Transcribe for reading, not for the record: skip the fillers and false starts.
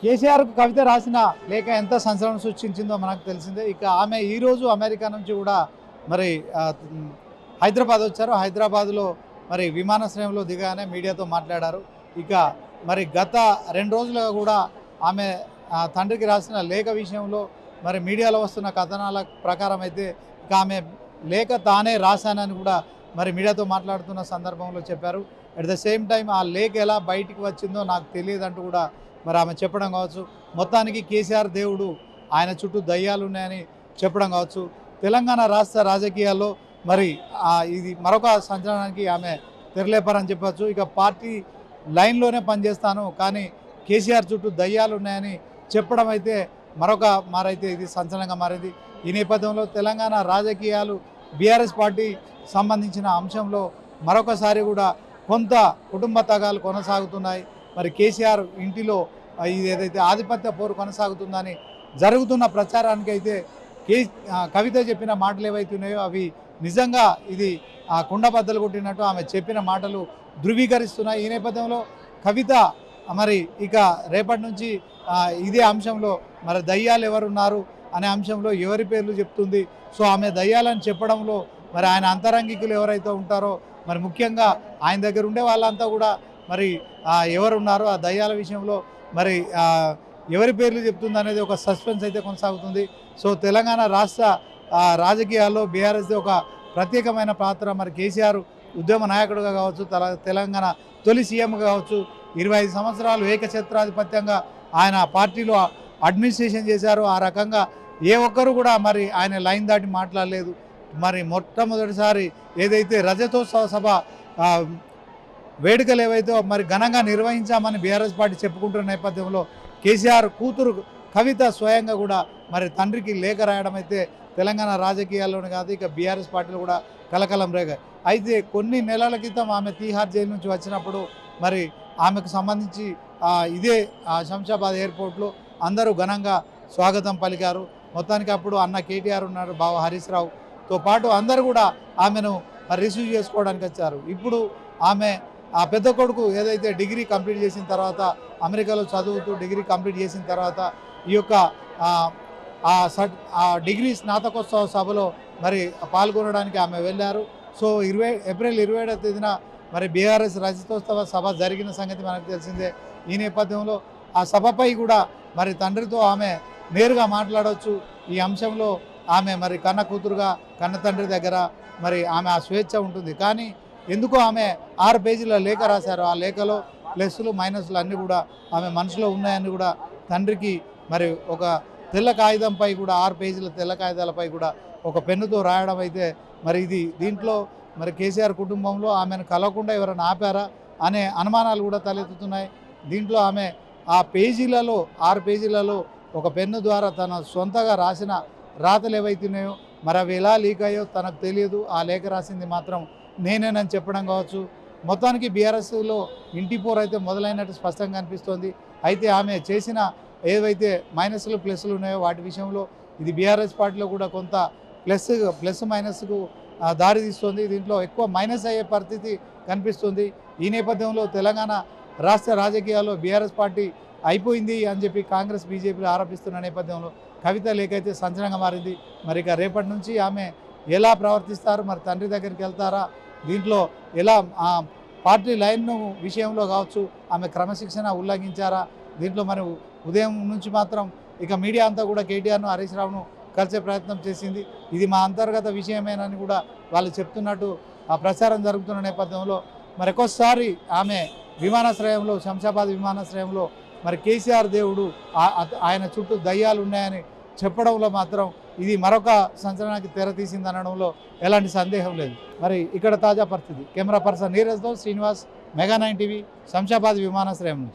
కేసీఆర్కు కవిత రాసిన లేఖ ఎంత సంచలనం సృష్టించిందో మనకు తెలిసిందే. ఇక ఆమె ఈరోజు అమెరికా నుంచి కూడా మరి హైదరాబాద్ వచ్చారు. హైదరాబాద్లో మరి విమానాశ్రయంలో దిగానే మీడియాతో మాట్లాడారు. ఇక మరి గత 2 రోజులుగా కూడా ఆమె తండ్రికి రాసిన లేఖ విషయంలో మరి మీడియాలో వస్తున్న కథనాల ప్రకారం అయితే ఇక ఆమె లేఖ తానే రాశానని కూడా మరి మీడియాతో మాట్లాడుతున్న సందర్భంలో చెప్పారు. అట్ ద సేమ్ టైం ఆ లేఖ ఎలా బయటికి వచ్చిందో నాకు తెలియదంటూ కూడా మరి ఆమె చెప్పడం కావచ్చు. మొత్తానికి కేసీఆర్ దేవుడు ఆయన చుట్టూ దయ్యాలు ఉన్నాయని చెప్పడం కావచ్చు. తెలంగాణ రాష్ట్ర రాజకీయాల్లో మరి ఇది మరొక సంచలనానికి ఆమె తెరలేపారని చెప్పచ్చు. ఇక పార్టీ లైన్లోనే పనిచేస్తాను కానీ కేసీఆర్ చుట్టూ దయ్యాలు ఉన్నాయని చెప్పడం అయితే మారైతే ఇది సంచలనంగా మారింది. ఈ నేపథ్యంలో తెలంగాణ రాజకీయాలు బీఆర్ఎస్ పార్టీ సంబంధించిన అంశంలో మరొకసారి కూడా కొంత కుటుంబ తగాలు కొనసాగుతున్నాయి. మరి కేసీఆర్ ఇంటిలో ఇది ఏదైతే ఆధిపత్య పోరు కొనసాగుతుందని జరుగుతున్న ప్రచారానికి అయితే కవిత చెప్పిన మాటలు ఏవైతే ఉన్నాయో అవి నిజంగా ఇది కుండబద్దలు కొట్టినట్టు ఆమె చెప్పిన మాటలు ధృవీకరిస్తున్నాయి. ఈ నేపథ్యంలో కవిత మరి ఇక రేపటి నుంచి ఇదే అంశంలో మరి దయ్యాలు ఎవరున్నారు అనే అంశంలో ఎవరి పేర్లు చెప్తుంది. సో ఆమె దయ్యాలని చెప్పడంలో మరి ఆయన అంతరంగికులు ఎవరైతే ఉంటారో మరి ముఖ్యంగా ఆయన దగ్గర ఉండే వాళ్ళంతా కూడా మరి ఎవరున్నారో ఆ దయ్యాల విషయంలో మరి ఎవరి పేర్లు చెప్తుంది అనేది ఒక సస్పెన్స్ అయితే కొనసాగుతుంది. సో తెలంగాణ రాష్ట్ర రాజకీయాల్లో బీఆర్ఎస్ది ఒక ప్రత్యేకమైన పాత్ర. మరి కేసీఆర్ ఉద్యమ నాయకుడిగా కావచ్చు, తెలంగాణ తొలి సీఎంగా కావచ్చు, 25 సంవత్సరాలు ఏకఛత్రాధిపత్యంగా ఆయన పార్టీలో అడ్మినిస్ట్రేషన్ చేశారు. ఆ రకంగా ఏ ఒక్కరు కూడా మరి ఆయన లైన్ దాటి మాట్లాడలేదు. మరి మొట్టమొదటిసారి ఏదైతే రజతోత్సవ సభ వేడుకలు ఏవైతే మరి ఘనంగా నిర్వహించామని బీఆర్ఎస్ పార్టీ చెప్పుకుంటున్న నేపథ్యంలో కేసీఆర్ కూతురు కవిత స్వయంగా కూడా మరి తండ్రికి లేఖ రాయడం అయితే తెలంగాణ రాజకీయాల్లోనే కాదు ఇక బీఆర్ఎస్ పార్టీలు కూడా కలకలం రేగాయి. అయితే కొన్ని నెలల క్రితం ఆమె తీహార్ జైలు నుంచి వచ్చినప్పుడు మరి ఆమెకు సంబంధించి ఇదే శంషాబాద్ ఎయిర్పోర్ట్లో అందరూ ఘనంగా స్వాగతం పలికారు. మొత్తానికి అప్పుడు అన్న కేటీఆర్ ఉన్నారు, బావ హరీష్ రావుతో పాటు అందరూ కూడా ఆమెను రిసీవ్ చేసుకోవడానికి వచ్చారు. ఇప్పుడు ఆమె ఆ పెద్ద కొడుకు ఏదైతే డిగ్రీ కంప్లీట్ చేసిన తర్వాత అమెరికాలో చదువుతూ డిగ్రీ కంప్లీట్ చేసిన తర్వాత ఈ యొక్క డిగ్రీ స్నాతకోత్సవ సభలో మరి పాల్గొనడానికి ఆమె వెళ్ళారు. సో ఏప్రిల్ 27వ తేదీన మరి బీఆర్ఎస్ రజతోత్సవ సభ జరిగిన సంగతి మనకు తెలిసిందే. ఈ నేపథ్యంలో ఆ సభపై కూడా మరి తండ్రితో ఆమె నేరుగా మాట్లాడవచ్చు. ఈ అంశంలో ఆమె మరి కన్న కూతురుగా కన్న తండ్రి దగ్గర మరి ఆమె ఆ స్వేచ్ఛ ఉంటుంది. కానీ ఎందుకో ఆమె 6 పేజీల లేఖ రాశారు. ఆ లేఖలో ప్లస్లు మైనస్లు అన్నీ కూడా ఆమె మనసులో ఉన్నాయని కూడా తండ్రికి మరి ఒక తెల్ల కాగితంపై కూడా 6 పేజీల తెల్ల కాగితాలపై కూడా ఒక పెన్నుతో రాయడం అయితే మరి దీంట్లో మరి కేసీఆర్ కుటుంబంలో ఆమెను కలవకుండా ఎవరైనా ఆపారా అనే అనుమానాలు కూడా తలెత్తుతున్నాయి. దీంట్లో ఆమె ఆ పేజీలలో 6 పేజీలలో ఒక పెన్ను ద్వారా తన సొంతగా రాసిన రాతలు ఏవైతున్నాయో మరి అవి ఎలా లీక్ అయ్యో తనకు తెలియదు. ఆ లేఖ రాసింది మాత్రం నేనేనని చెప్పడం కావచ్చు. మొత్తానికి బీఆర్ఎస్లో ఇంటి పోరు అయితే మొదలైనట్టు స్పష్టంగా అనిపిస్తోంది. అయితే ఆమె చేసిన ఏవైతే మైనస్లు ప్లస్లు ఉన్నాయో వాటి విషయంలో ఇది బీఆర్ఎస్ పార్టీలో కూడా కొంత ప్లస్ మైనస్కు దారి తీస్తుంది. దీంట్లో ఎక్కువ మైనస్ అయ్యే పరిస్థితి కనిపిస్తుంది. ఈ నేపథ్యంలో తెలంగాణ రాష్ట్ర రాజకీయాల్లో బీఆర్ఎస్ పార్టీ అయిపోయింది అని చెప్పి కాంగ్రెస్ బీజేపీలు ఆరోపిస్తున్న నేపథ్యంలో కవిత లేఖ అయితే సంచలనంగా మారింది. మరి ఇక రేపటి నుంచి ఆమె ఎలా ప్రవర్తిస్తారు, మరి తండ్రి దగ్గరికి వెళ్తారా, దీంట్లో ఎలా పార్టీ లైన్ విషయంలో కావచ్చు ఆమె క్రమశిక్షణ ఉల్లంఘించారా, దీంట్లో మరి ఉదయం నుంచి మాత్రం ఇక మీడియా అంతా కూడా కేటీఆర్ను హరీష్ రావును కలిసే ప్రయత్నం చేసింది. ఇది మా అంతర్గత విషయమేనని కూడా వాళ్ళు చెప్తున్నట్టు ఆ ప్రచారం జరుగుతున్న నేపథ్యంలో మరి ఒక్కోసారి ఆమె విమానాశ్రయంలో శంషాబాద్ విమానాశ్రయంలో మరి కేసీఆర్ దేవుడు ఆయన చుట్టూ దయ్యాలు ఉన్నాయని చెప్పడంలో మాత్రం ఇది మరొక సంచలనానికి తెరతీసింది అనడంలో ఎలాంటి సందేహం లేదు. మరి ఇక్కడ తాజా పరిస్థితి. కెమెరా పర్సన్ నీరజ్తో శ్రీనివాస్, మెగా 9 టీవీ, శంషాబాద్ విమానాశ్రయం నుంచి.